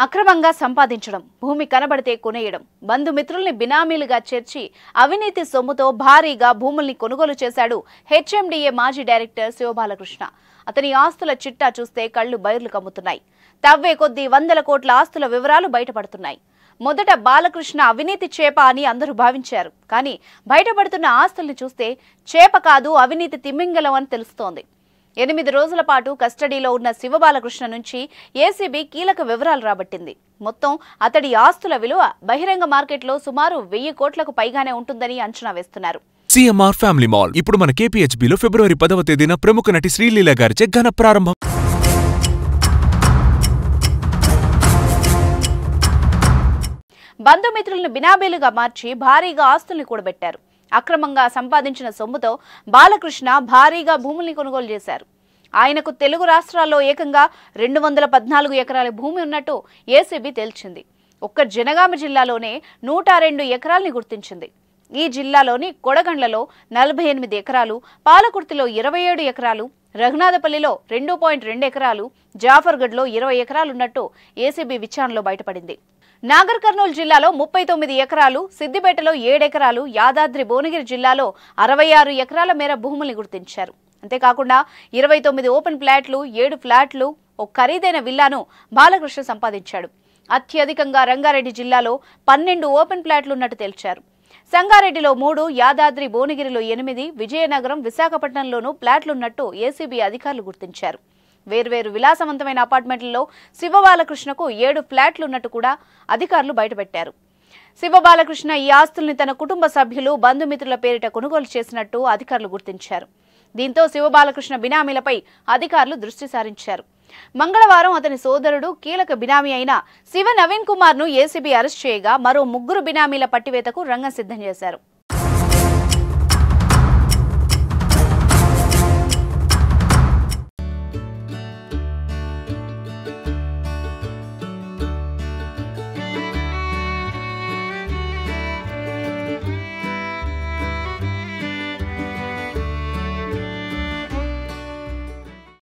అక్రమంగా సంపాదించడం, భూమి కనబడితే కొనేయడం, బంధుమిత్రుల్ని బినామీలుగా చేర్చి అవినీతి సొమ్ముతో భారీగా భూముల్ని కొనుగోలు చేశాడు హెచ్ఎండిఏ మాజీ డైరెక్టర్ శివబాలకృష్ణ. అతని ఆస్తుల చిట్టా చూస్తే కళ్లు బైర్లు కమ్ముతున్నాయి. తవ్వే కొద్దీ వందల కోట్ల ఆస్తుల వివరాలు బయటపడుతున్నాయి. మొదట బాలకృష్ణ అవినీతి చేప అని అందరూ భావించారు. కానీ బయటపడుతున్న ఆస్తుల్ని చూస్తే చేప కాదు, అవినీతి తిమింగలం అని తెలుస్తోంది. 8 రోజుల పాటు కస్టడీలో ఉన్న శివబాలకృష్ణ నుంచి ఏసీబీ కీలక వివరాలు రాబట్టింది. మొత్తం అతడి ఆస్తుల విలువ బహిరంగ మార్కెట్లో సుమారు 1000 కోట్లకు పైగానే ఉంటుందని అంచనా వేస్తున్నారు. సిఎంఆర్ ఫ్యామిలీ మాల్ ఇప్పుడు మన కేపీహెచ్బీలో ఫిబ్రవరి 10వ తేదీన ప్రముఖ నటి శ్రీలీల గారిచే ఘన ప్రారంభం. బంధుమిత్రులను బినామీలుగా మార్చి భారీగా ఆస్తుల్ని కూడబెట్టారు. అక్రమంగా సంపాదించిన సొమ్ముతో బాలకృష్ణ భారీగా భూముల్ని కొనుగోలు చేశారు. ఆయనకు తెలుగు రాష్ట్రాల్లో ఏకంగా 214 ఎకరాల భూమి ఉన్నట్టు ఏసీబీ తేల్చింది. ఒక్క జనగామ జిల్లాలోనే 102 ఎకరాల్ని గుర్తించింది. ఈ జిల్లాలోని కొడగండ్లలో 48 ఎకరాలు, పాలకుర్తిలో 27 ఎకరాలు, రఘునాథపల్లిలో 2.2 ఎకరాలు, జాఫర్గఢ్లో 20 ఎకరాలున్నట్టు ఏసీబీ విచారణలో బయటపడింది. నాగర్ కర్నూలు జిల్లాలో 39 ఎకరాలు, సిద్దిపేటలో 7 ఎకరాలు, యాదాద్రి భువనగిరి జిల్లాలో 66 ఎకరాల మేర భూముల్ని గుర్తించారు. అంతేకాకుండా 29 ఓపెన్ ప్లాట్లు, 7 ఫ్లాట్లు, ఒక ఖరీదైన విల్లాను బాలకృష్ణ సంపాదించాడు. అత్యధికంగా రంగారెడ్డి జిల్లాలో 12 ఓపెన్ ప్లాట్లున్నట్టు తేల్చారు. సంగారెడ్డిలో 3, యాదాద్రి భువనగిరిలో 8, విజయనగరం, విశాఖపట్నంలోనూ ప్లాట్లున్నట్టు ఏసీబీ అధికారులు గుర్తించారు. వేర్వేరు విలాసవంతమైన అపార్ట్మెంట్లలో శివబాలకృష్ణకు 7 ఫ్లాట్లున్నట్టు కూడా అధికారులు బయటపెట్టారు. శివబాలకృష్ణ ఈ ఆస్తుల్ని తన కుటుంబ సభ్యులు, బంధుమిత్రుల పేరిట కొనుగోలు చేసినట్టు అధికారులు గుర్తించారు. దీంతో శివబాలకృష్ణ బినామీలపై అధికారులు దృష్టి సారించారు. మంగళవారం అతని సోదరుడు, కీలక బినామీ అయిన శివ నవీన్ కుమార్ ను ఏసీబీ అరెస్ట్ చేయగా మరో 3 బినామీల పట్టివేతకు రంగం సిద్ధం చేశారు.